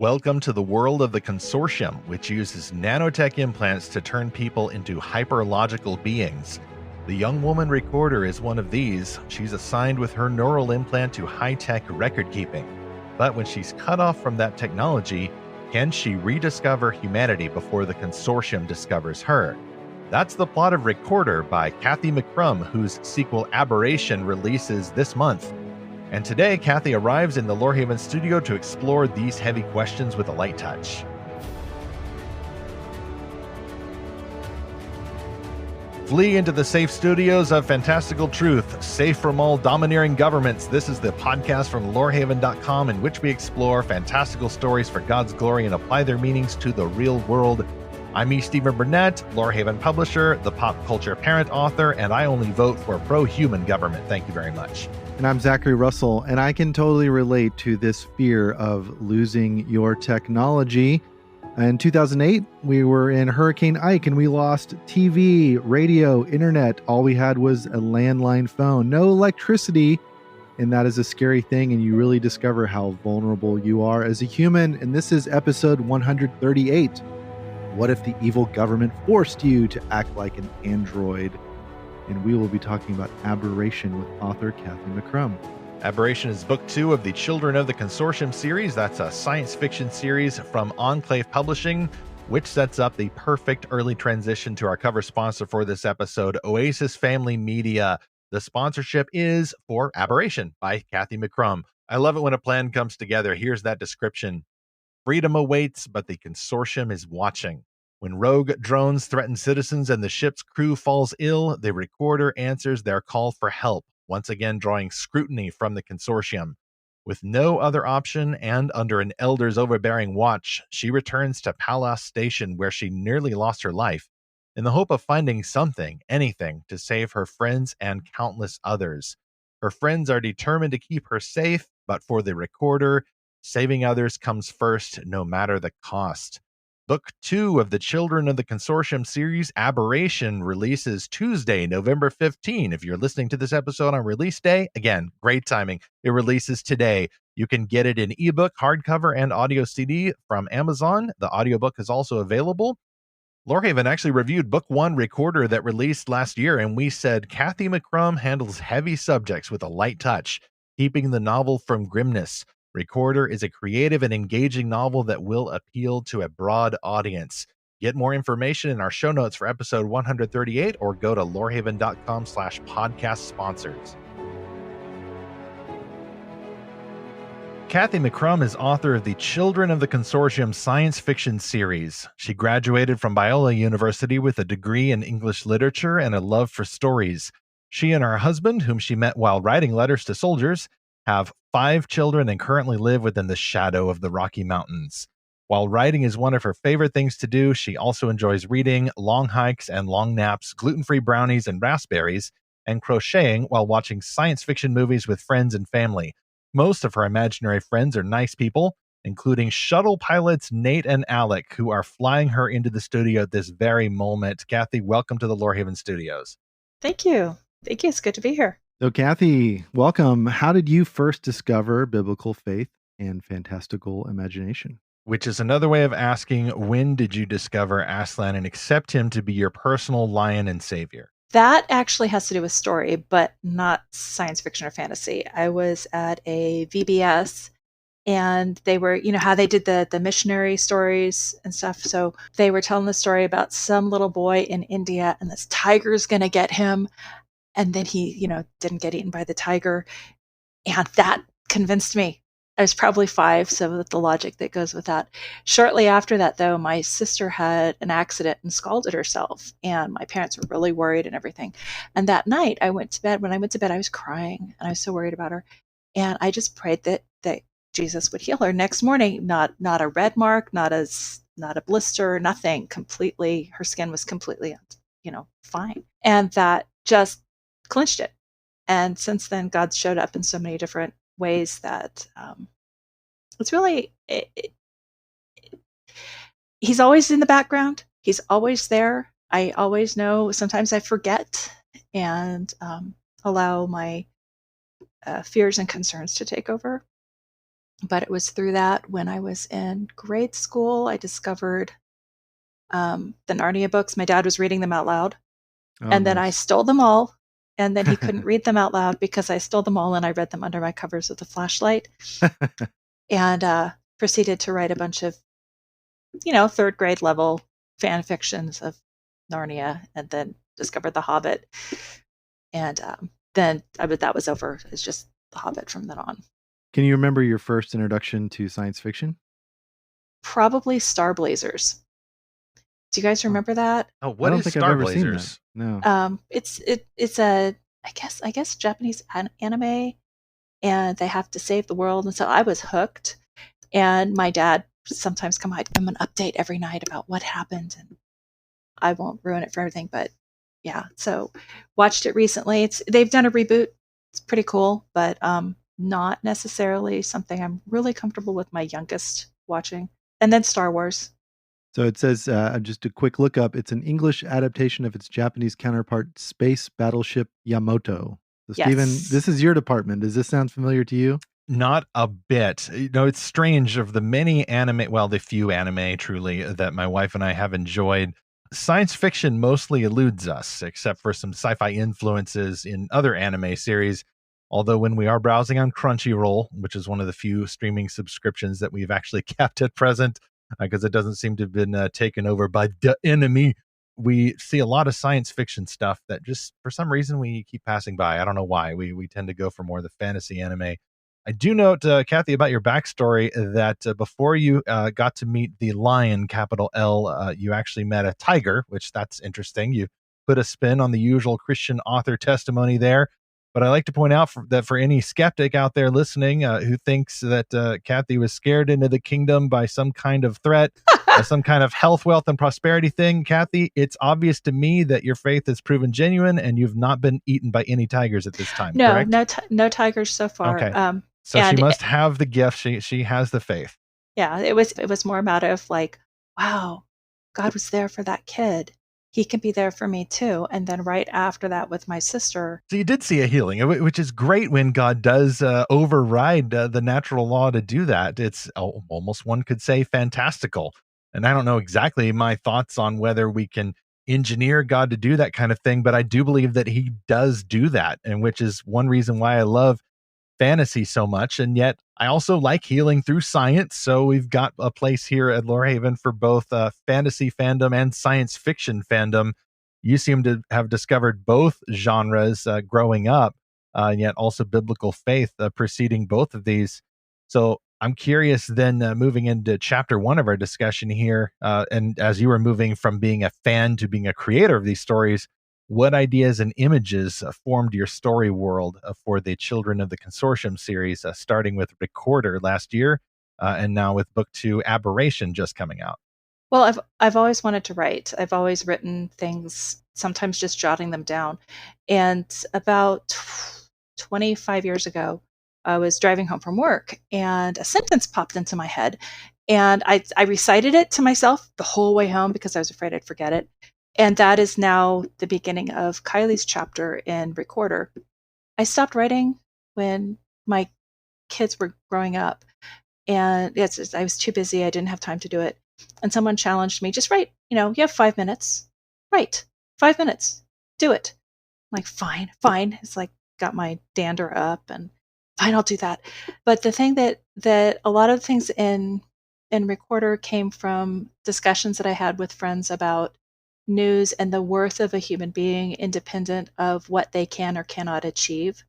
Welcome to the world of the Consortium, which uses nanotech implants to turn people into hyperlogical beings. The young woman recorder is one of these. She's assigned with her neural implant to high-tech record keeping. But when she's cut off from that technology, can she rediscover humanity before the Consortium discovers her? That's the plot of Recorder by Cathy McCrumb, whose sequel Aberration releases this month. And today, Cathy arrives in the Lorehaven studio to explore these heavy questions with a light touch. Flee into the safe studios of Fantastical Truth, safe from all domineering governments. This is the podcast from Lorehaven.com, in which we explore fantastical stories for God's glory and apply their meanings to the real world. I'm E. Stephen Burnett, Lorehaven publisher, the pop culture parent author, and I only vote for pro-human government. Thank you very much. And I'm Zackary Russell, and I can totally relate to this fear of losing your technology. In 2008, we were in Hurricane Ike, and we lost TV, radio, internet. All we had was a landline phone, no electricity, and that is a scary thing, and you really discover how vulnerable you are as a human. And this is episode 138. What if the evil government forced you to act like an android? And we will be talking about Aberration with author Cathy McCrumb. Aberration is book 2 of the Children of the Consortium series. That's a science fiction series from Enclave Publishing, which sets up the perfect early transition to our cover sponsor for this episode, Oasis Family Media. The sponsorship is for Aberration by Cathy McCrumb. I love it when a plan comes together. Here's that description. Freedom awaits, but the Consortium is watching. When rogue drones threaten citizens and the ship's crew falls ill, the recorder answers their call for help, once again drawing scrutiny from the Consortium. With no other option and under an elder's overbearing watch, she returns to Palas Station, where she nearly lost her life, in the hope of finding something, anything, to save her friends and countless others. Her friends are determined to keep her safe, but for the recorder, saving others comes first, no matter the cost. Book 2 of the Children of the Consortium series, Aberration, releases Tuesday, November 15. If you're listening to this episode on release day, again, great timing. It releases today. You can get it in ebook, hardcover, and audio CD from Amazon. The audiobook is also available. Lorehaven actually reviewed Book 1 Recorder that released last year, and we said Cathy McCrumb handles heavy subjects with a light touch, keeping the novel from grimness. Recorder is a creative and engaging novel that will appeal to a broad audience. Get more information in our show notes for episode 138 or go to lorehaven.com/podcast sponsors. Cathy McCrumb is author of the Children of the Consortium science fiction series. She graduated from Biola University with a degree in English literature and a love for stories. She and her husband, whom she met while writing letters to soldiers, have 5 children and currently live within the shadow of the Rocky Mountains. While writing is one of her favorite things to do, she also enjoys reading, long hikes and long naps, gluten-free brownies and raspberries, and crocheting while watching science fiction movies with friends and family. Most of her imaginary friends are nice people, including shuttle pilots Nate and Alec, who are flying her into the studio at this very moment. Cathy, welcome to the Lorehaven studios. Thank you. Thank you. It's good to be here. So Cathy, welcome. How did you first discover biblical faith and fantastical imagination? Which is another way of asking, when did you discover Aslan and accept him to be your personal lion and savior? That actually has to do with story, but not science fiction or fantasy. I was at a VBS and they were, how they did the missionary stories and stuff. So they were telling the story about some little boy in India and this tiger's going to get him. And then he, didn't get eaten by the tiger. And that convinced me. I was probably 5, so that's the logic that goes with that. Shortly after that, though, my sister had an accident and scalded herself. And my parents were really worried and everything. And that night, I went to bed. When I went to bed, I was crying. And I was so worried about her. And I just prayed that Jesus would heal her. Next morning, not a red mark, not a blister, nothing. Completely, her skin was completely, fine. And that just clinched it. And since then, God's showed up in so many different ways that it's really, he's always in the background. He's always there. I always know. Sometimes I forget and allow my fears and concerns to take over. But it was through that when I was in grade school, I discovered the Narnia books. My dad was reading them out loud. Oh, And then I nice. stole them all. And then he couldn't read them out loud because I stole them all and I read them under my covers with a flashlight. And proceeded to write a bunch of, third grade level fan fictions of Narnia, and then discovered The Hobbit. And then that was over. It's just The Hobbit from then on. Can you remember your first introduction to science fiction? Probably Star Blazers. Do you guys remember that? Oh, I what don't is think Star I've ever seen Blazers? that. No. It's a I guess Japanese anime, and they have to save the world, and so I was hooked. And my dad sometimes I'd give him an update every night about what happened, and I won't ruin it for everything, but yeah. So watched it recently. They've done a reboot. It's pretty cool, but not necessarily something I'm really comfortable with my youngest watching. And then Star Wars. So it says, just a quick look up, it's an English adaptation of its Japanese counterpart, Space Battleship Yamato. So, Stephen, Yes. this is your department. Does this sound familiar to you? Not a bit. It's strange, of the many anime, well, the few anime truly that my wife and I have enjoyed, science fiction mostly eludes us, except for some sci-fi influences in other anime series. Although when we are browsing on Crunchyroll, which is one of the few streaming subscriptions that we've actually kept at present, because it doesn't seem to have been taken over by the enemy, we see a lot of science fiction stuff that just for some reason we keep passing by. I don't know why. We tend to go for more of the fantasy anime. I do note, Cathy, about your backstory that before you got to meet the lion, capital L, you actually met a tiger, which that's interesting. You put a spin on the usual Christian author testimony there. But I like to point out that for any skeptic out there listening who thinks that Cathy was scared into the kingdom by some kind of threat, some kind of health, wealth, and prosperity thing, Cathy, it's obvious to me that your faith has proven genuine and you've not been eaten by any tigers at this time, No, correct? no tigers so far. Okay. So she And must have the gift. She has the faith. yeah, it was more a matter of like, wow, God was there for that kid. He can be there for me too. And then right after that with my sister. So you did see a healing, which is great when God does override the natural law to do that. It's almost, one could say, fantastical. And I don't know exactly my thoughts on whether we can engineer God to do that kind of thing, but I do believe that he does do that, and which is one reason why I love fantasy so much. And yet I also like healing through science. So we've got a place here at Lorehaven for both fantasy fandom and science fiction fandom. You seem to have discovered both genres growing up, and yet also biblical faith preceding both of these. So I'm curious then, moving into chapter one of our discussion here, and as you were moving from being a fan to being a creator of these stories, what ideas and images formed your story world for the Children of the Consortium series, starting with Recorder last year, and now with book 2, Aberration, just coming out? Well, I've always wanted to write. I've always written things, sometimes just jotting them down. And about 25 years ago, I was driving home from work and a sentence popped into my head. And I recited it to myself the whole way home because I was afraid I'd forget it. And that is now the beginning of Kylie's chapter in Recorder. I stopped writing when my kids were growing up. And I was too busy. I didn't have time to do it. And someone challenged me, just write, you have 5 minutes. Write 5 minutes. Do it. I'm like, fine. It's like got my dander up and fine, I'll do that. But the thing that a lot of things in Recorder came from discussions that I had with friends about news and the worth of a human being independent of what they can or cannot achieve.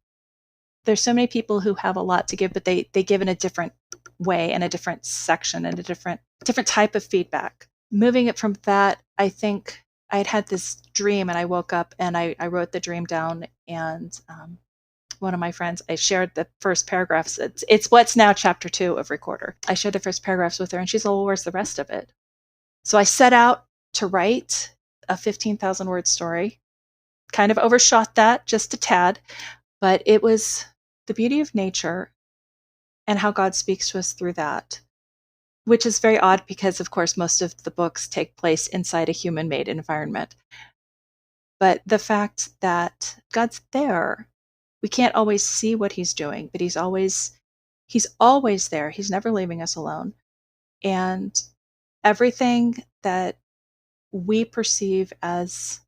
There's so many people who have a lot to give, but they give in a different way and a different section and a different type of feedback. Moving it from that, I think I had this dream and I woke up and I wrote the dream down, and one of my friends, I shared the first paragraphs. It's what's now chapter 2 of Recorder. I shared the first paragraphs with her and she's like, well, where's the rest of it? So I set out to write a 15,000 word story, kind of overshot that just a tad, but it was the beauty of nature and how God speaks to us through that, which is very odd because, of course, most of the books take place inside a human-made environment. But the fact that God's there, we can't always see what he's doing, but he's always He's always there. He's never leaving us alone. And everything that we perceive as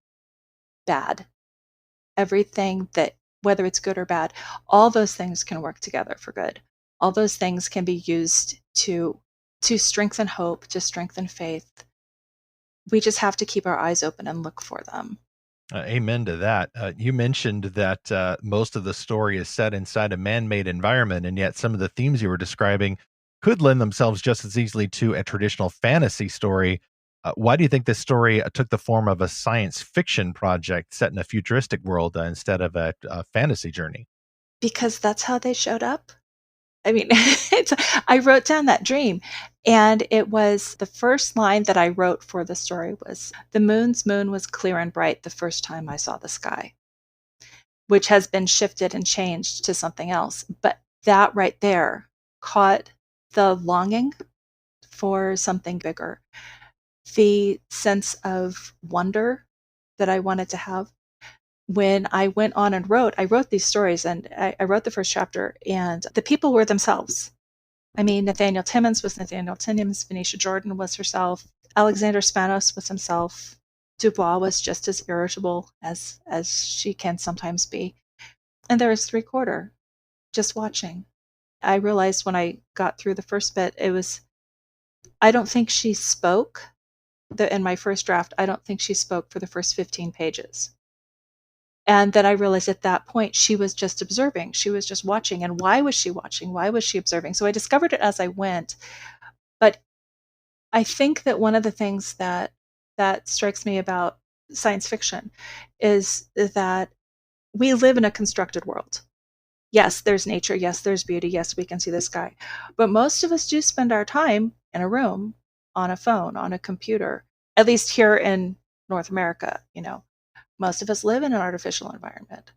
bad, everything that, whether it's good or bad, all those things can work together for good. All those things can be used to strengthen hope, to strengthen faith. We just have to keep our eyes open and look for them. Amen to that. You mentioned that most of the story is set inside a man-made environment, and yet some of the themes you were describing could lend themselves just as easily to a traditional fantasy story. Why do you think this story took the form of a science fiction project set in a futuristic world instead of a fantasy journey? Because that's how they showed up. I mean, I wrote down that dream, and it was the first line that I wrote for the story was, "The moon's moon was clear and bright the first time I saw the sky," which has been shifted and changed to something else. But that right there caught the longing for something bigger, the sense of wonder that I wanted to have. When I went on and I wrote these stories, and I wrote the first chapter, and the people were themselves. I mean, Nathaniel Timmons was Nathaniel Timmons, Venetia Jordan was herself, Alexander Spanos was himself, Dubois was just as irritable as she can sometimes be. And there was three-quarter just watching. I realized when I got through the first bit, I don't think she spoke. In my first draft, I don't think she spoke for the first 15 pages. And then I realized at that point, she was just observing. She was just watching. And why was she watching? Why was she observing? So I discovered it as I went. But I think that one of the things that strikes me about science fiction is that we live in a constructed world. Yes, there's nature. Yes, there's beauty. Yes, we can see the sky. But most of us do spend our time in a room, on a phone, on a computer, at least here in North America. Most of us live in an artificial environment.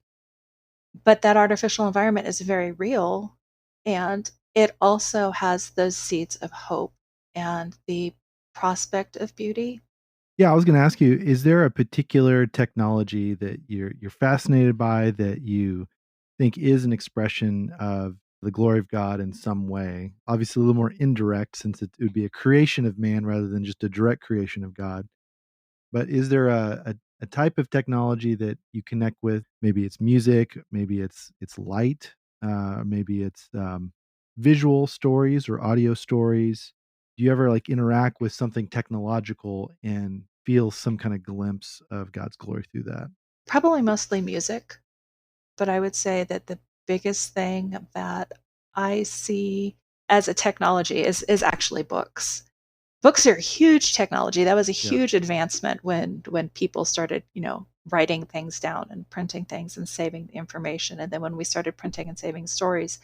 But that artificial environment is very real, and it also has those seeds of hope and the prospect of beauty. Yeah, I was going to ask you, is there a particular technology that you're fascinated by that you think is an expression of the glory of God in some way? Obviously, a little more indirect since it would be a creation of man rather than just a direct creation of God. But is there a type of technology that you connect with? Maybe it's music, maybe it's light, maybe it's visual stories or audio stories. Do you ever like interact with something technological and feel some kind of glimpse of God's glory through that? Probably mostly music, but I would say that the biggest thing that I see as a technology is actually books. Books are a huge technology. That was a Yeah. huge advancement when people started, writing things down and printing things and saving the information. And then when we started printing and saving stories,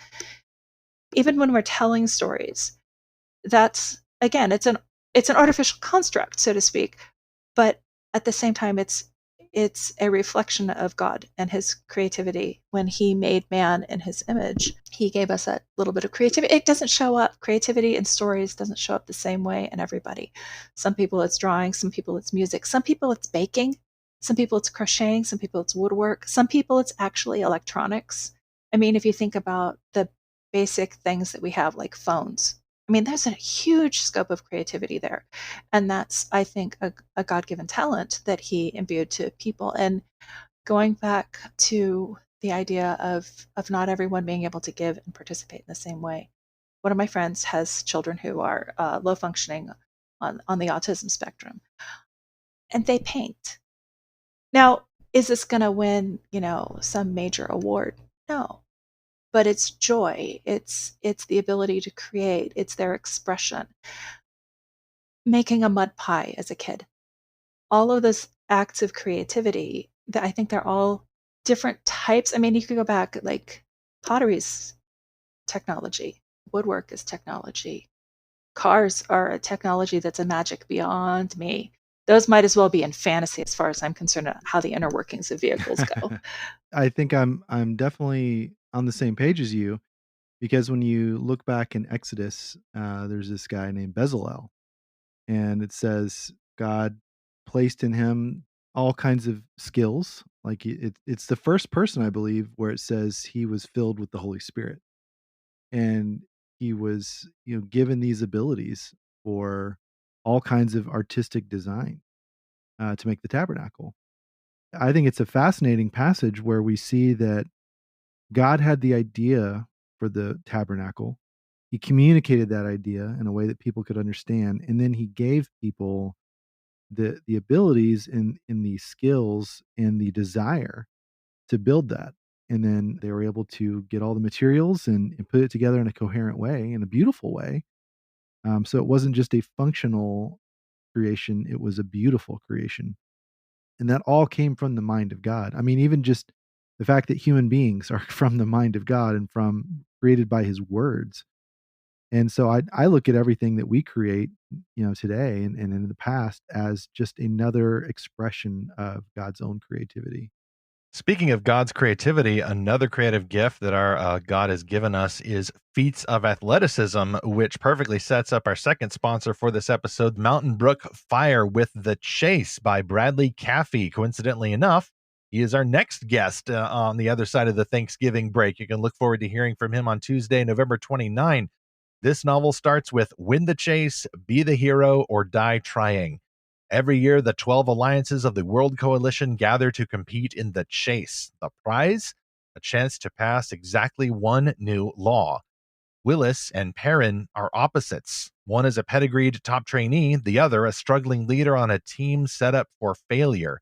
even when we're telling stories, that's again, it's an artificial construct, so to speak, but at the same time, it's a reflection of God and his creativity. When he made man in his image, he gave us a little bit of creativity. It doesn't show up, creativity in stories doesn't show up the same way in everybody. Some people it's drawing, some people it's music, some people it's baking, some people it's crocheting, some people it's woodwork, some people it's actually electronics. I mean, if you think about the basic things that we have, like phones, I mean, there's a huge scope of creativity there. And that's, I think, a God given talent that he imbued to people. And going back to the idea of not everyone being able to give and participate in the same way. One of my friends has children who are low functioning on the autism spectrum, and they paint. Now, is this going to win, some major award? No, but it's joy. It's the ability to create. It's their expression. Making a mud pie as a kid, all of those acts of creativity, that I think they're all different types. I mean, you could go back, like pottery's technology, woodwork is technology, cars are a technology that's a magic beyond me. Those might as well be in fantasy as far as I'm concerned, how the inner workings of vehicles go. I think I'm definitely on the same page as you because when you look back in Exodus, there's this guy named Bezalel, and it says God placed in him all kinds of skills. Like it's the first person I believe where it says he was filled with the Holy Spirit, and he was, given these abilities for all kinds of artistic design to make the tabernacle. I think it's a fascinating passage where we see that God had the idea for the tabernacle. He communicated that idea in a way that people could understand, and then he gave people the abilities and the skills and the desire to build that. And then they were able to get all the materials and put it together in a coherent way, in a beautiful way. So it wasn't just a functional creation, it was a beautiful creation. And that all came from the mind of God. I mean, even just the fact that human beings are from the mind of God and from created by his words. And so I look at everything that we create, today and in the past as just another expression of God's own creativity. Speaking of God's creativity, another creative gift that our God has given us is feats of athleticism, which perfectly sets up our second sponsor for this episode, Mountain Brook Fire with The Chase by Bradley Cathy. Coincidentally enough, he is our next guest on the other side of the Thanksgiving break. You can look forward to hearing from him on Tuesday, November 29. This novel starts with win the chase, be the hero, or die trying. Every year, the 12 alliances of the World Coalition gather to compete in the chase. The prize? A chance to pass exactly one new law. Willis and Perrin are opposites. One is a pedigreed top trainee, the other a struggling leader on a team set up for failure.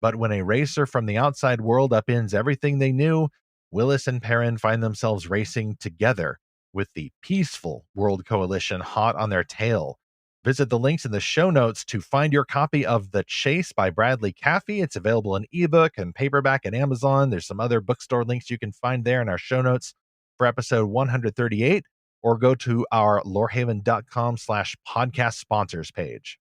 But when a racer from the outside world upends everything they knew, Willis and Perrin find themselves racing together with the peaceful World Coalition hot on their tail. Visit the links in the show notes to find your copy of The Chase by Bradley Cathy. It's available in ebook and paperback at Amazon. There's some other bookstore links you can find there in our show notes for episode 138, or go to our lorehaven.com/podcast sponsors page.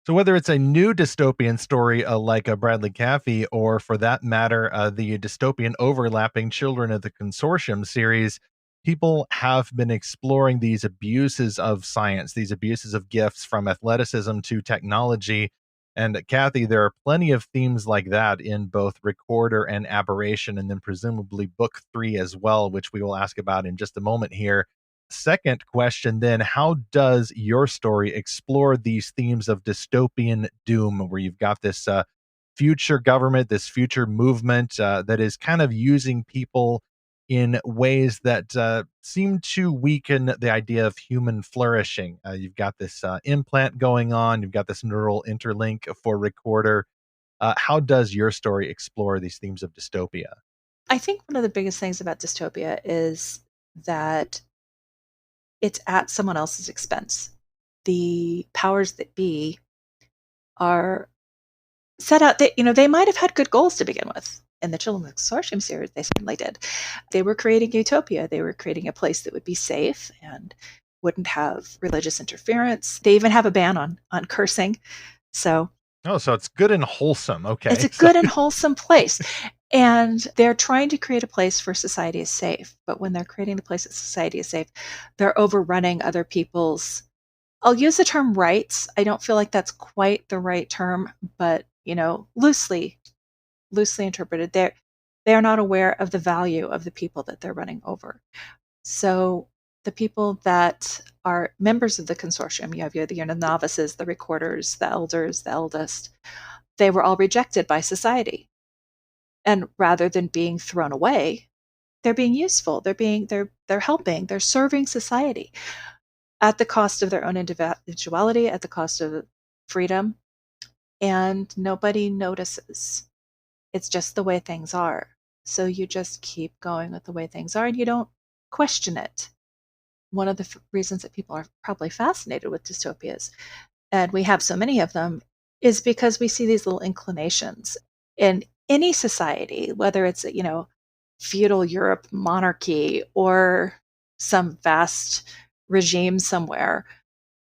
So whether it's a new dystopian story like a Bradley Cathy, or for that matter, the dystopian overlapping Children of the Consortium series, people have been exploring these abuses of science, these abuses of gifts from athleticism to technology. And Cathy, there are plenty of themes like that in both Recorder and Aberration, and then presumably book 3 as well, which we will ask about in just a moment here. Second question then, how does your story explore these themes of dystopian doom, where you've got this future government, this future movement that is kind of using people in ways that seem to weaken the idea of human flourishing? You've got this implant going on, you've got this neural interlink for Recorder. How does your story explore these themes of dystopia? I think one of the biggest things about dystopia is that it's at someone else's expense. The powers that be are set out that, they might have had good goals to begin with. In the Children of the Consortium series, they certainly did. They were creating utopia. They were creating a place that would be safe and wouldn't have religious interference. They even have a ban on cursing. So So it's good and wholesome. Okay. it's a good and wholesome place. And they're trying to create a place where society is safe. But when they're creating the place that society is safe, they're overrunning other people's, I'll use the term rights. I don't feel like that's quite the right term, but loosely interpreted, they're not aware of the value of the people that they're running over. So the people that are members of the consortium, you have the novices, the recorders, the elders, the eldest, they were all rejected by society. And rather than being thrown away, they're being useful. They're helping. They're serving society at the cost of their own individuality, at the cost of freedom, and nobody notices. It's just the way things are. So you just keep going with the way things are, and you don't question it. One of the reasons that people are probably fascinated with dystopias, and we have so many of them, is because we see these little inclinations in any society, whether it's feudal Europe, monarchy, or some vast regime somewhere.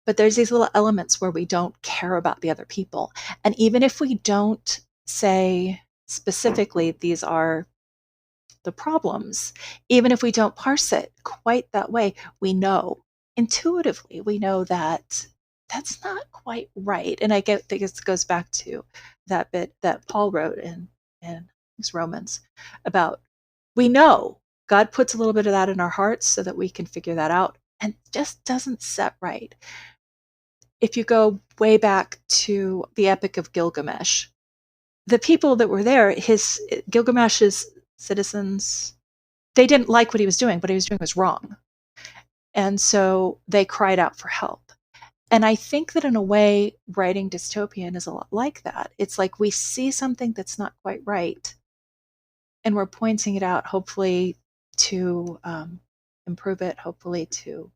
But there's these little elements where we don't care about the other people. And even if we don't say specifically these are the problems, even if we don't parse it quite that way, we know intuitively, we know that that's not quite right. And I think this goes back to that bit that Paul wrote in Romans about, we know God puts a little bit of that in our hearts so that we can figure that out, and just doesn't set right. If you go way back to the Epic of Gilgamesh, the people that were there, Gilgamesh's citizens, they didn't like what he was doing. What he was doing was wrong. And so they cried out for help. And I think that in a way, writing dystopian is a lot like that. It's like we see something that's not quite right, and we're pointing it out, hopefully to improve it, hopefully to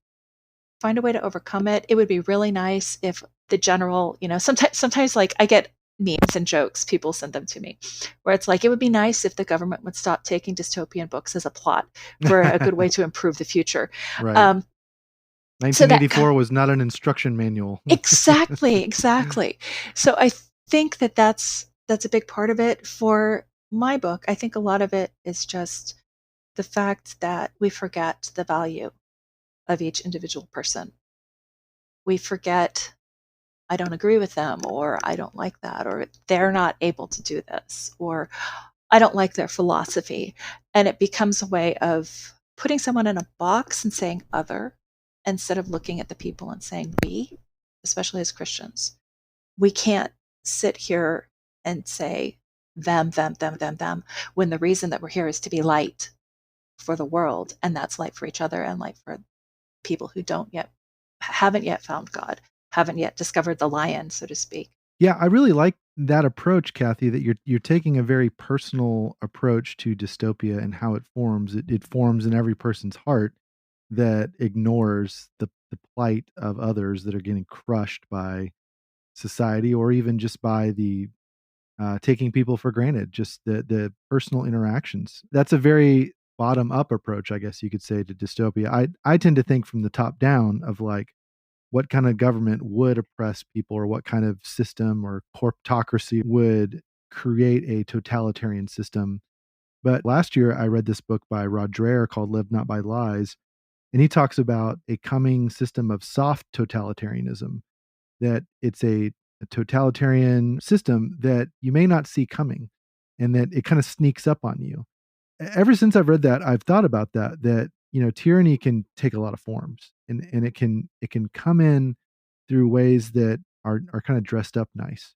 find a way to overcome it. It would be really nice if the general, sometimes like I get memes and jokes, people send them to me, where it's like, it would be nice if the government would stop taking dystopian books as a plot for a good way to improve the future. Right. 1984 was not an instruction manual. Exactly. So I think that that's a big part of it. For my book, I think a lot of it is just the fact that we forget the value of each individual person. We forget, I don't agree with them, or I don't like that, or they're not able to do this, or I don't like their philosophy. And it becomes a way of putting someone in a box and saying other, instead of looking at the people and saying we, especially as Christians. We can't sit here and say them, when the reason that we're here is to be light for the world, and that's light for each other and light for people who haven't yet found God, haven't yet discovered the lion, so to speak. Yeah, I really like that approach, Cathy, that you're taking a very personal approach to dystopia and how it forms. It forms in every person's heart that ignores the plight of others that are getting crushed by society, or even just by the taking people for granted, just the personal interactions. That's a very bottom up approach, I guess you could say, to dystopia. I tend to think from the top down of like, what kind of government would oppress people, or what kind of system or corptocracy would create a totalitarian system. But last year I read this book by J.R.R. called Live Not by Lies, and he talks about a coming system of soft totalitarianism, that it's a totalitarian system that you may not see coming, and that it kind of sneaks up on you. Ever since I've read that, I've thought about that tyranny can take a lot of forms, and it can come in through ways that are kind of dressed up nice.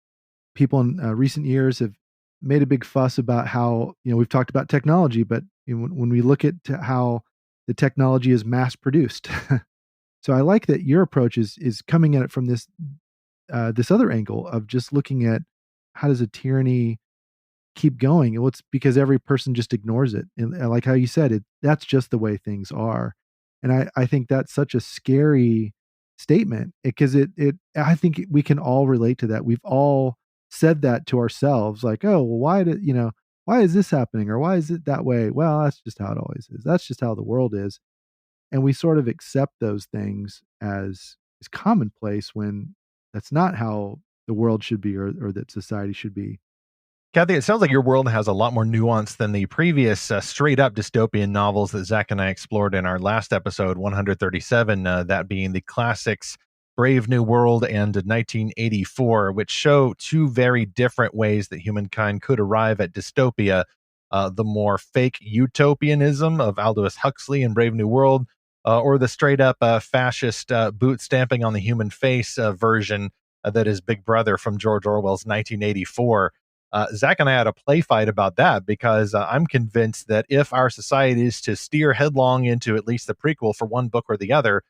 People in recent years have made a big fuss about how, we've talked about technology, but when we look at how the technology is mass produced. So I like that your approach is coming at it from this other angle of just looking at, how does a tyranny keep going? Well, it's because every person just ignores it. And like how you said, that's just the way things are. And I think that's such a scary statement, because I think we can all relate to that. We've all said that to ourselves, like, oh, well, why is this happening? Or why is it that way? Well, that's just how it always is. That's just how the world is. And we sort of accept those things as commonplace, when that's not how the world should be, or that society should be. Cathy, it sounds like your world has a lot more nuance than the previous straight up dystopian novels that Zach and I explored in our last episode, 137, that being the classics Brave New World and 1984, which show two very different ways that humankind could arrive at dystopia. The more fake utopianism of Aldous Huxley in Brave New World, or the straight up fascist boot stamping on the human face version that is Big Brother from George Orwell's 1984. Zach and I had a play fight about that, because I'm convinced that if our society is to steer headlong into at least the prequel for one book or the other,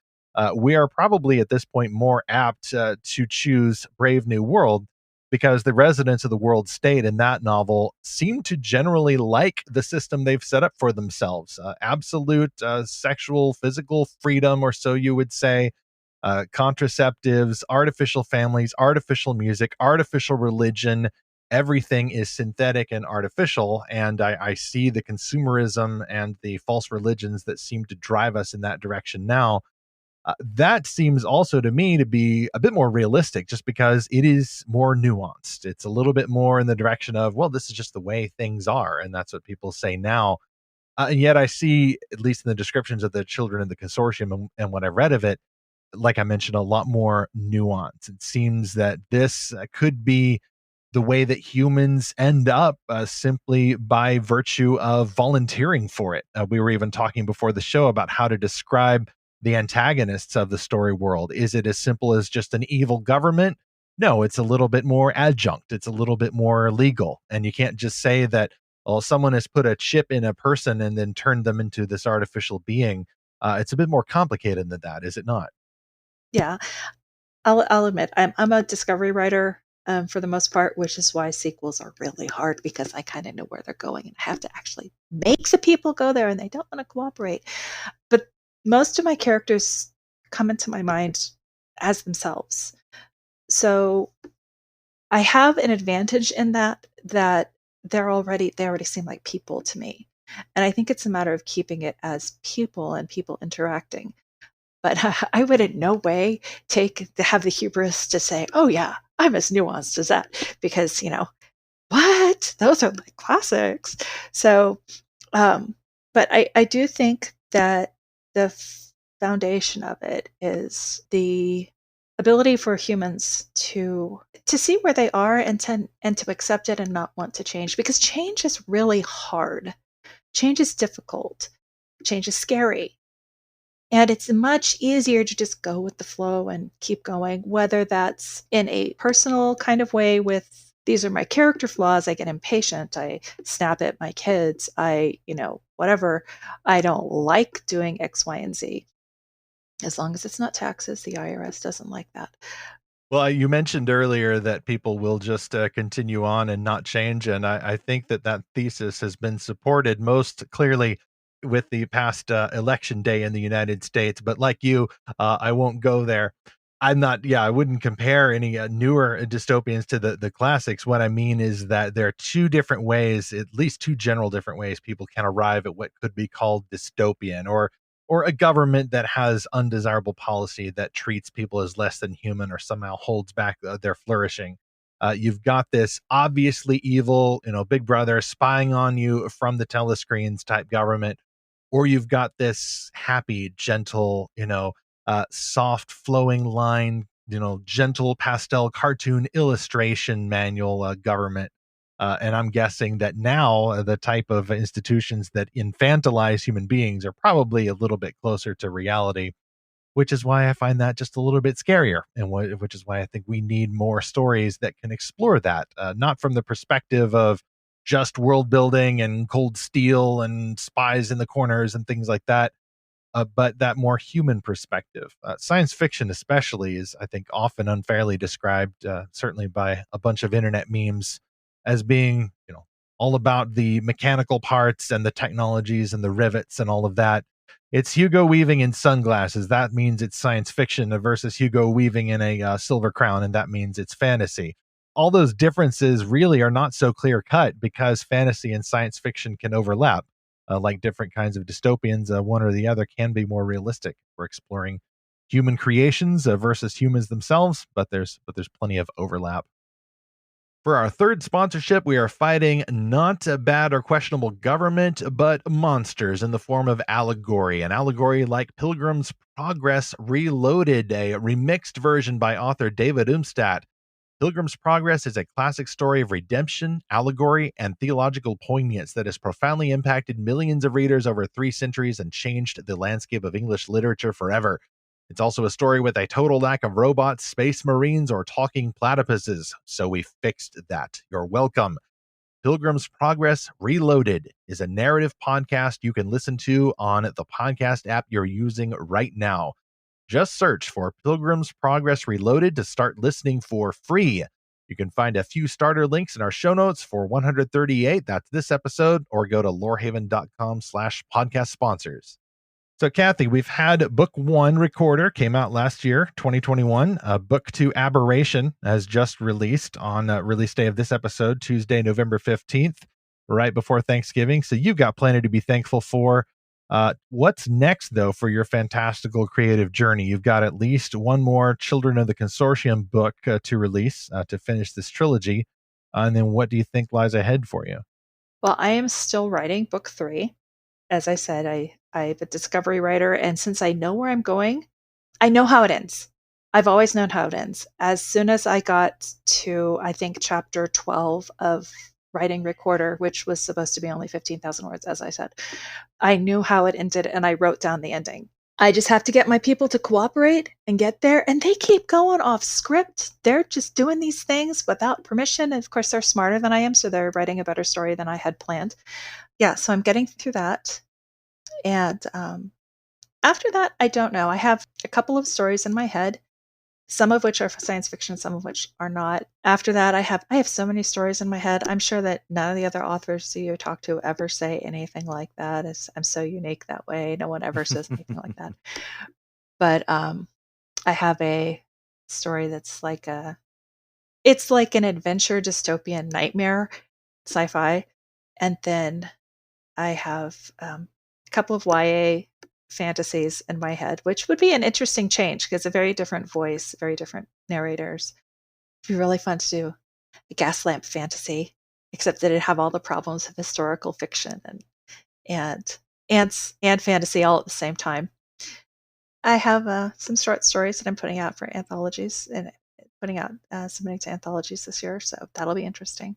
we are probably at this point more apt to choose Brave New World, because the residents of the world state in that novel seem to generally like the system they've set up for themselves. Absolute sexual, physical freedom, or so you would say, contraceptives, artificial families, artificial music, artificial religion. Everything is synthetic and artificial, and I see the consumerism and the false religions that seem to drive us in that direction now. That seems also to me to be a bit more realistic, just because it is more nuanced. It's a little bit more in the direction of, well, this is just the way things are, and that's what people say now. And yet I see, at least in the descriptions of the children in the consortium and what I read of it, like I mentioned, a lot more nuance. It seems that this could be the way that humans end up simply by virtue of volunteering for it. We were even talking before the show about how to describe the antagonists of the story world. Is it as simple as just an evil government? No, it's a little bit more adjunct. It's a little bit more legal. And you can't just say that, well, someone has put a chip in a person and then turned them into this artificial being. It's a bit more complicated than that, is it not? Yeah, I'll admit I'm a discovery writer for the most part, which is why sequels are really hard because I kind of know where they're going and I have to actually make the people go there and they don't want to cooperate. But most of my characters come into my mind as themselves. So I have an advantage in that they already seem like people to me. And I think it's a matter of keeping it as people and people interacting. But I would in no way have the hubris to say, "Oh yeah, I'm as nuanced as that," because what? Those are like classics. So, but I do think that the foundation of it is the ability for humans to see where they are and to accept it and not want to change, because change is really hard. Change is difficult. Change is scary. And it's much easier to just go with the flow and keep going, whether that's in a personal kind of way with these are my character flaws. I get impatient. I snap at my kids. Whatever. I don't like doing X, Y, and Z. As long as it's not taxes, the IRS doesn't like that. Well, you mentioned earlier that people will just continue on and not change. And I think that thesis has been supported most clearly with the past election day in the United States. But like you, I won't go there. I wouldn't compare any newer dystopians to the classics. What I mean is that there are two different ways, at least two general different ways people can arrive at what could be called dystopian, or a government that has undesirable policy that treats people as less than human or somehow holds back their flourishing. You've got this obviously evil, big brother spying on you from the telescreens type government, or you've got this happy, gentle, soft flowing line, gentle pastel cartoon illustration manual government. And I'm guessing that now the type of institutions that infantilize human beings are probably a little bit closer to reality, which is why I find that just a little bit scarier. And which is why I think we need more stories that can explore that, not from the perspective of just world building and cold steel and spies in the corners and things like that, but that more human perspective. Science fiction, especially, is, I think, often unfairly described, certainly by a bunch of internet memes, as being, all about the mechanical parts and the technologies and the rivets and all of that. It's Hugo Weaving in sunglasses. That means it's science fiction versus Hugo Weaving in a silver crown, and that means it's fantasy. All those differences really are not so clear cut because fantasy and science fiction can overlap. Like different kinds of dystopians, one or the other can be more realistic. We're exploring human creations versus humans themselves, but there's plenty of overlap. For our third sponsorship, we are fighting not a bad or questionable government, but monsters in the form of allegory. An allegory like Pilgrim's Progress Reloaded, a remixed version by author David Umstadt. Pilgrim's Progress is a classic story of redemption, allegory, and theological poignance that has profoundly impacted millions of readers over 3 centuries and changed the landscape of English literature forever. It's also a story with a total lack of robots, space marines, or talking platypuses, so we fixed that. You're welcome. Pilgrim's Progress Reloaded is a narrative podcast you can listen to on the podcast app you're using right now. Just search for Pilgrim's Progress Reloaded to start listening for free. You can find a few starter links in our show notes for 138. That's this episode, or go to lorehaven.com/podcast sponsors. So, Cathy, we've had book 1, Recorder, came out last year, 2021. Book 2, Aberration, has just released on release day of this episode, Tuesday, November 15th, right before Thanksgiving. So you've got plenty to be thankful for. What's next, though, for your fantastical creative journey? You've got at least one more Children of the Consortium book to release to finish this trilogy. And then what do you think lies ahead for you? Well, I am still writing book 3. As I said, I'm a discovery writer, and since I know where I'm going, I know how it ends. I've always known how it ends. As soon as I got to, I think, chapter 12 of Writing Recorder, which was supposed to be only 15,000 words, as I said, I knew how it ended and I wrote down the ending. I just have to get my people to cooperate and get there. And they keep going off script. They're just doing these things without permission. And of course, they're smarter than I am. So they're writing a better story than I had planned. Yeah. So I'm getting through that. And after that, I don't know. I have a couple of stories in my head, some of which are science fiction, some of which are not. After that, I have so many stories in my head. I'm sure that none of the other authors you talk to ever say anything like that. I'm so unique that way. No one ever says anything like that. But I have a story that's it's like an adventure dystopian nightmare sci-fi, and then I have a couple of YA fantasies in my head, which would be an interesting change because a very different voice, very different narrators. It'd be really fun to do a gaslamp fantasy, except that it'd have all the problems of historical fiction and and fantasy all at the same time. I have some short stories that I'm putting out for anthologies and submitting to anthologies this year, so that'll be interesting.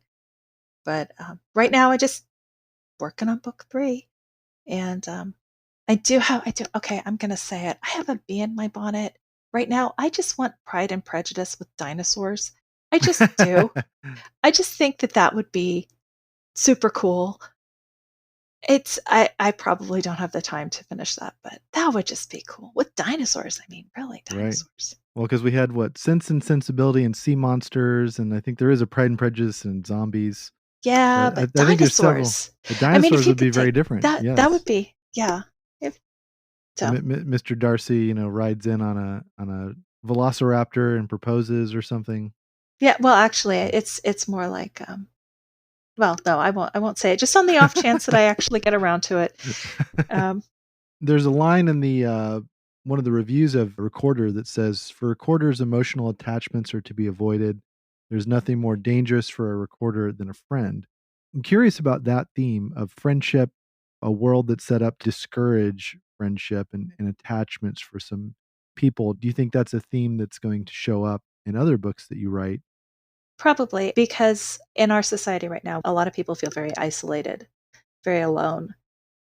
But right now, I just working on book 3, and okay, I'm gonna say it. I have a bee in my bonnet right now. I just want Pride and Prejudice with dinosaurs. I just do. I just think that would be super cool. I probably don't have the time to finish that, but that would just be cool with dinosaurs. I mean, really, dinosaurs. Well, because we had Sense and Sensibility and Sea Monsters, and I think there is a Pride and Prejudice and Zombies. Yeah, but I think there's several. dinosaurs. The I mean, if dinosaurs you would be could very take different. that, Yes. that would be, yeah. So, Mr. Darcy, rides in on a velociraptor and proposes or something. yeah. Well, actually, it's more like, well, no, I won't say it. Just on the off chance that I actually get around to it. There's a line in the one of the reviews of Recorder that says, "For recorders, emotional attachments are to be avoided. There's nothing more dangerous for a recorder than a friend." I'm curious about that theme of friendship, a world that's set up to discourage friendship and attachments for some people. Do you think that's a theme that's going to show up in other books that you write? Probably because in our society right now, a lot of people feel very isolated, very alone.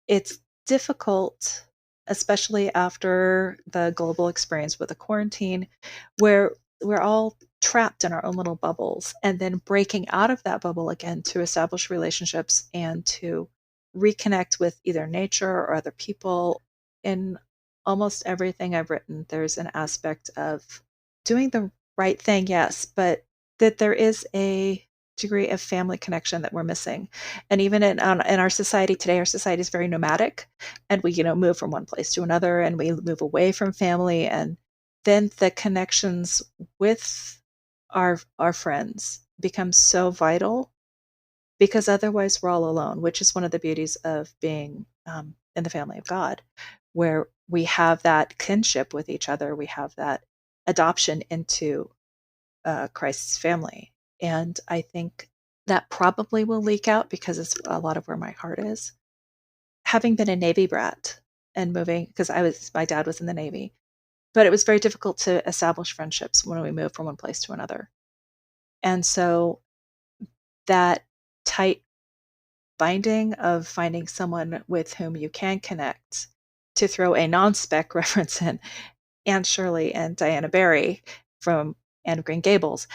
It's difficult, especially after the global experience with the quarantine, where we're all trapped in our own little bubbles, and then breaking out of that bubble again to establish relationships and to reconnect with either nature or other people. In almost everything I've written, there's an aspect of doing the right thing, yes, but that there is a degree of family connection that we're missing. And even in our society today, our society is very nomadic, and we move from one place to another, and we move away from family, and then the connections with our friends become so vital, because otherwise we're all alone, which is one of the beauties of being in the family of God, where we have that kinship with each other, we have that adoption into Christ's family. And I think that probably will leak out because it's a lot of where my heart is. Having been a Navy brat and moving, because my dad was in the Navy, but it was very difficult to establish friendships when we moved from one place to another. And so that tight binding of finding someone with whom you can connect, to throw a non-spec reference in, Anne Shirley and Diana Barry from Anne of Green Gables,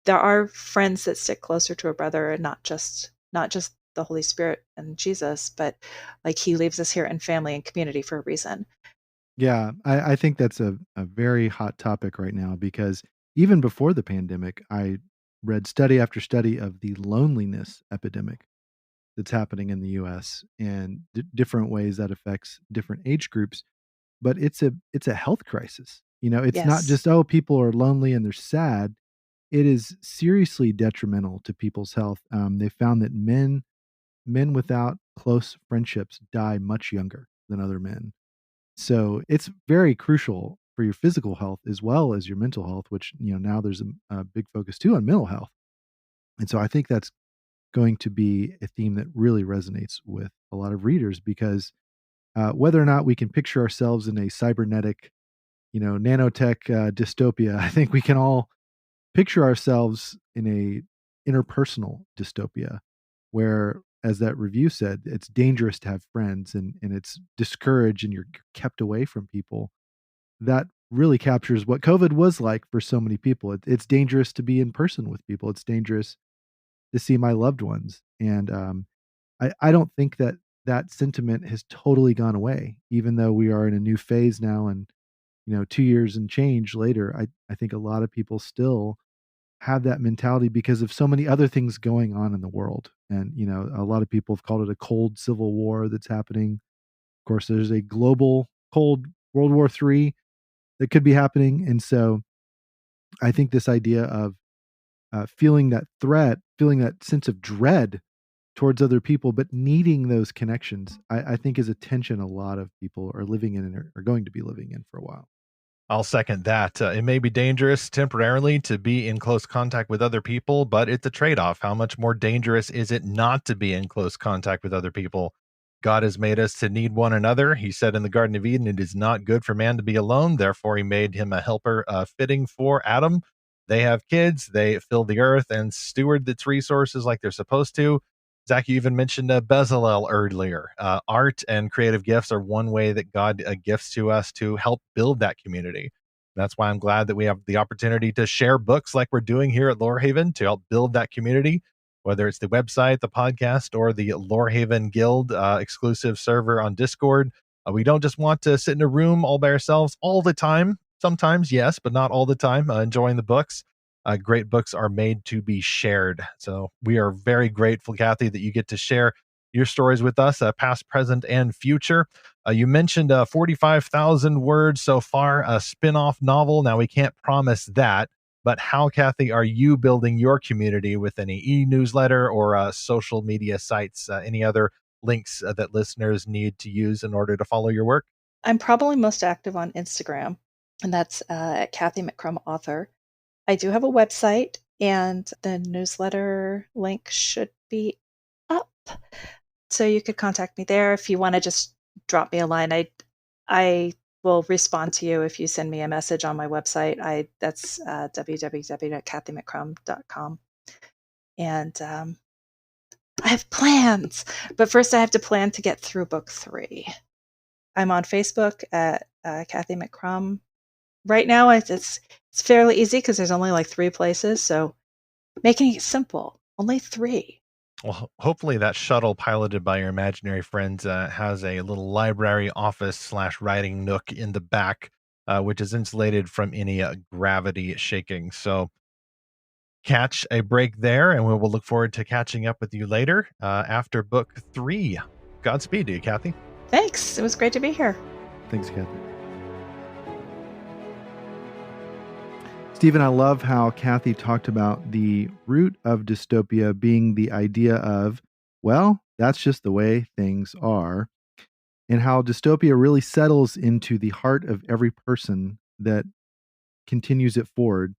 there are friends that stick closer to a brother, and not just the Holy Spirit and Jesus, but like he leaves us here in family and community for a reason. Yeah, I think that's a very hot topic right now because even before the pandemic, I read study after study of the loneliness epidemic that's happening in the US and different ways that affects different age groups. But it's a health crisis. It's not Yes. just, oh, people are lonely and they're sad. It is seriously detrimental to people's health. They found that men without close friendships die much younger than other men. So it's very crucial for your physical health as well as your mental health, which, now there's a big focus too on mental health. And so I think that's going to be a theme that really resonates with a lot of readers because whether or not we can picture ourselves in a cybernetic nanotech dystopia. I think we can all picture ourselves in a interpersonal dystopia where, as that review said, it's dangerous to have friends and it's discouraged and you're kept away from people. That really captures what COVID was like for so many people. It's dangerous to be in person with people. It's dangerous to see my loved ones. And I don't think that sentiment has totally gone away, even though we are in a new phase now. And, 2 years and change later, I think a lot of people still have that mentality because of so many other things going on in the world. And, a lot of people have called it a cold civil war that's happening. Of course, there's a global cold World War III that could be happening. And so I think this idea of feeling that threat, feeling that sense of dread towards other people, but needing those connections, I think is a tension a lot of people are living in and are going to be living in for a while. I'll second that. It may be dangerous temporarily to be in close contact with other people, but it's a trade off. How much more dangerous is it not to be in close contact with other people? God has made us to need one another. He said in the Garden of Eden, it is not good for man to be alone. Therefore, he made him a helper fitting for Adam. They have kids, they fill the earth and steward its resources like they're supposed to. Zach, you even mentioned Bezalel earlier. Art and creative gifts are one way that God gifts to us to help build that community. That's why I'm glad that we have the opportunity to share books like we're doing here at Lorehaven to help build that community, whether it's the website, the podcast, or the Lorehaven Guild exclusive server on Discord. We don't just want to sit in a room all by ourselves all the time. Sometimes, yes, but not all the time, enjoying the books. Great books are made to be shared. So we are very grateful, Cathy, that you get to share your stories with us, past, present, and future. You mentioned 45,000 words so far, a spin-off novel. Now, we can't promise that, but how, Cathy, are you building your community with any e-newsletter or social media sites? Any other links that listeners need to use in order to follow your work? I'm probably most active on Instagram, and that's at Cathy McCrumb Author. I do have a website, and the newsletter link should be up. So you could contact me there if you want to just drop me a line. I will respond to you if you send me a message on my website. That's www.cathymccrumb.com. And I have plans, but first I have to plan to get through book 3. I'm on Facebook at Cathy McCrumb. Right now, it's fairly easy because there's only like 3 places, so making it simple. Only 3. Well, hopefully that shuttle piloted by your imaginary friends has a little library office / writing nook in the back, which is insulated from any gravity shaking. So catch a break there, and we will look forward to catching up with you later after book 3. Godspeed to you, Cathy. Thanks. It was great to be here. Thanks, Cathy. Stephen, I love how Cathy talked about the root of dystopia being the idea of, well, that's just the way things are, and how dystopia really settles into the heart of every person that continues it forward.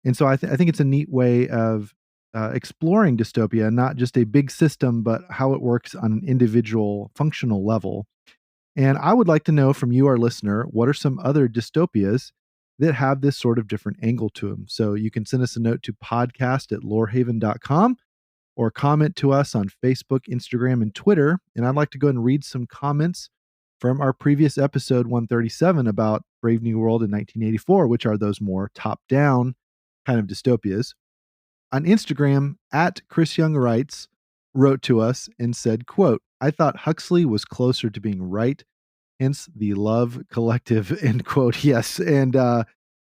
And so I think it's a neat way of exploring dystopia, not just a big system, but how it works on an individual functional level. And I would like to know from you, our listener, what are some other dystopias that have this sort of different angle to them? So you can send us a note to podcast@lorehaven.com or comment to us on Facebook, Instagram, and Twitter. And I'd like to go ahead and read some comments from our previous episode 137 about Brave New World in 1984, which are those more top-down kind of dystopias. On Instagram, @ChrisYoungWrites wrote to us and said, quote, "I thought Huxley was closer to being right, hence the Love Collective," end quote. Yes. And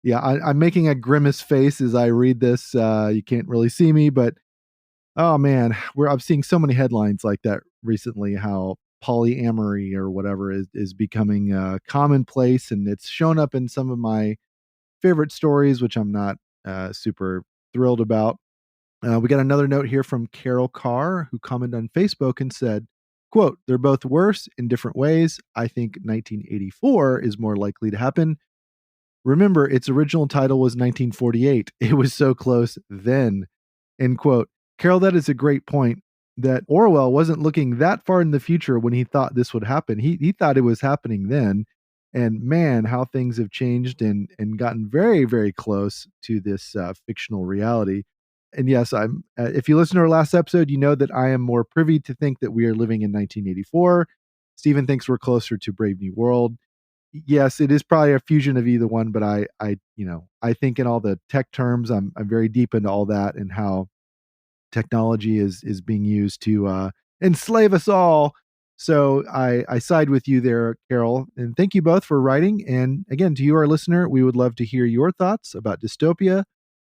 yeah, I'm making a grimace face as I read this. You can't really see me, but oh man, I'm seeing so many headlines like that recently, how polyamory or whatever is becoming commonplace. And it's shown up in some of my favorite stories, which I'm not super thrilled about. We got another note here from Carol Carr, who commented on Facebook and said, quote, "They're both worse in different ways. I think 1984 is more likely to happen. Remember, its original title was 1948. It was so close then," end quote. Carol, that is a great point, that Orwell wasn't looking that far in the future when he thought this would happen. He thought it was happening then. And man, how things have changed and gotten very, very close to this fictional reality. And yes, I'm. If you listen to our last episode, you know that I am more privy to think that we are living in 1984. Stephen thinks we're closer to Brave New World. Yes, it is probably a fusion of either one, but I think in all the tech terms, I'm very deep into all that and how technology is being used to enslave us all. So I side with you there, Carol. And thank you both for writing. And again, to you, our listener, we would love to hear your thoughts about dystopia,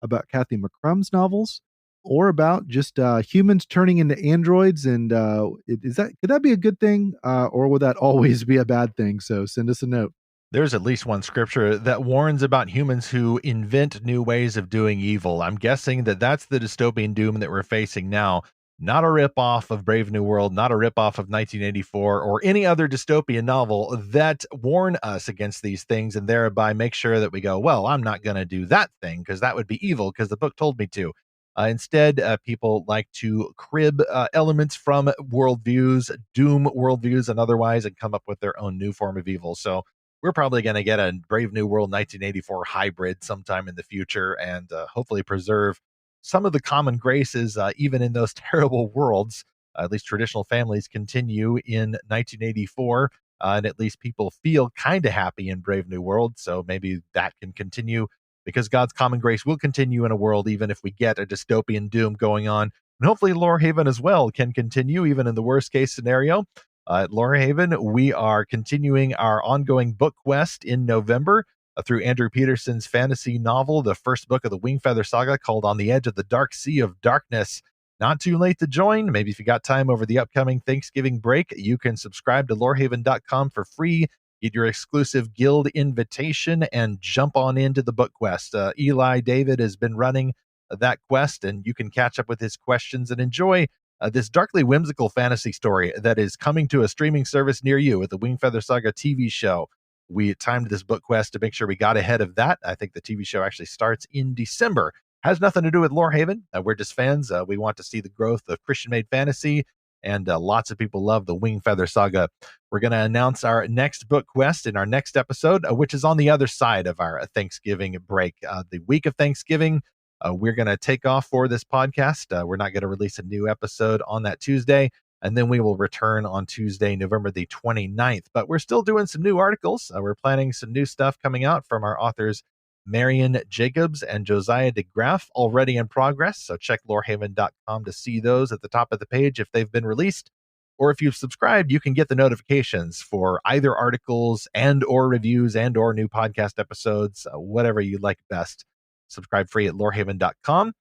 about Cathy McCrumb's novels, or about just humans turning into androids. And could that be a good thing, or would that always be a bad thing? So send us a note. There's at least one scripture that warns about humans who invent new ways of doing evil. I'm guessing that that's the dystopian doom that we're facing now. Not a ripoff of Brave New World, not a ripoff of 1984 or any other dystopian novel that warn us against these things and thereby make sure that we go, well, I'm not going to do that thing because that would be evil because the book told me to. Instead, people like to crib elements from worldviews, doom worldviews and otherwise, and come up with their own new form of evil. So we're probably going to get a Brave New World 1984 hybrid sometime in the future and hopefully preserve some of the common graces, even in those terrible worlds. At least traditional families continue in 1984, and at least people feel kind of happy in Brave New World. So maybe that can continue because God's common grace will continue in a world, even if we get a dystopian doom going on. And hopefully Lorehaven as well can continue, even in the worst case scenario. At Lorehaven, we are continuing our ongoing book quest in November through Andrew Peterson's fantasy novel, the first book of the Wingfeather Saga, called On the Edge of the Dark Sea of Darkness. Not too late to join. Maybe if you got time over the upcoming Thanksgiving break, you can subscribe to lorehaven.com for free, get your exclusive guild invitation, and jump on into the book quest. Eli David has been running that quest, and you can catch up with his questions and enjoy this darkly whimsical fantasy story that is coming to a streaming service near you with the Wingfeather Saga TV show. We timed this book quest to make sure we got ahead of that. I think the TV show actually starts in December. Has nothing to do with Lorehaven. We're just fans. We want to see the growth of Christian-made fantasy, and lots of people love the Wingfeather Saga. We're going to announce our next book quest in our next episode, which is on the other side of our Thanksgiving break. The week of Thanksgiving, we're going to take off for this podcast. We're not going to release a new episode on that Tuesday, and then we will return on Tuesday, November the 29th. But we're still doing some new articles. We're planning some new stuff coming out from our authors, Marion Jacobs and Josiah DeGraff, already in progress. So check lorehaven.com to see those at the top of the page if they've been released. Or if you've subscribed, you can get the notifications for either articles and or reviews and or new podcast episodes, whatever you like best. Subscribe free at lorehaven.com.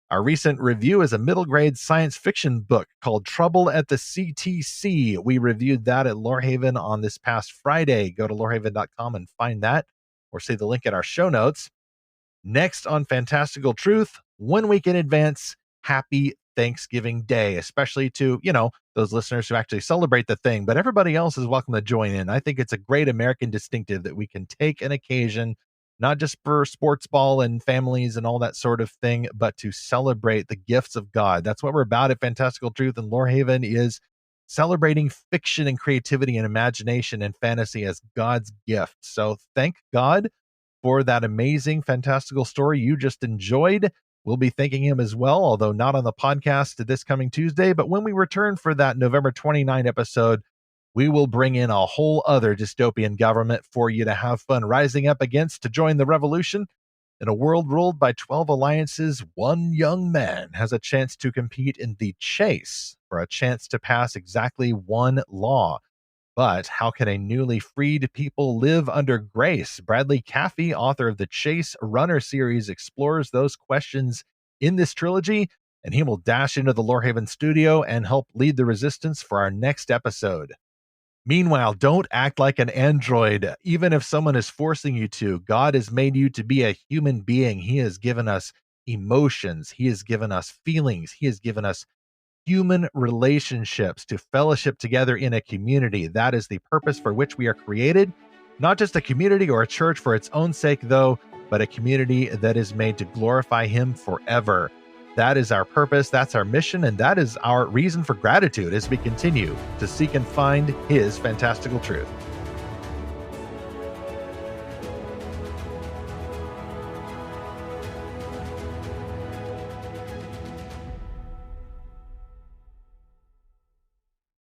Our recent review is a middle grade science fiction book called Trouble at the CTC. We reviewed that at Lorehaven on this past Friday. Go to lorehaven.com and find that, or see the link in our show notes. Next on Fantastical Truth, 1 week in advance, happy Thanksgiving Day, especially to, those listeners who actually celebrate the thing, but everybody else is welcome to join in. I think it's a great American distinctive that we can take an occasion, not just for sports ball and families and all that sort of thing, but to celebrate the gifts of God. That's what we're about at Fantastical Truth and Lorehaven, is celebrating fiction and creativity and imagination and fantasy as God's gift. So thank God for that amazing, fantastical story you just enjoyed. We'll be thanking him as well, although not on the podcast this coming Tuesday. But when we return for that November 29 episode, we will bring in a whole other dystopian government for you to have fun rising up against to join the revolution. In a world ruled by 12 alliances, one young man has a chance to compete in the chase for a chance to pass exactly one law. But how can a newly freed people live under grace? Bradley Cathy, author of the Chase Runner series, explores those questions in this trilogy, and he will dash into the Lorehaven studio and help lead the resistance for our next episode. Meanwhile, don't act like an android, even if someone is forcing you to. God has made you to be a human being. He has given us emotions. He has given us feelings. He has given us human relationships to fellowship together in a community. That is the purpose for which we are created. Not just a community or a church for its own sake, though, but a community that is made to glorify Him forever. That is our purpose, that's our mission, and that is our reason for gratitude as we continue to seek and find His fantastical truth.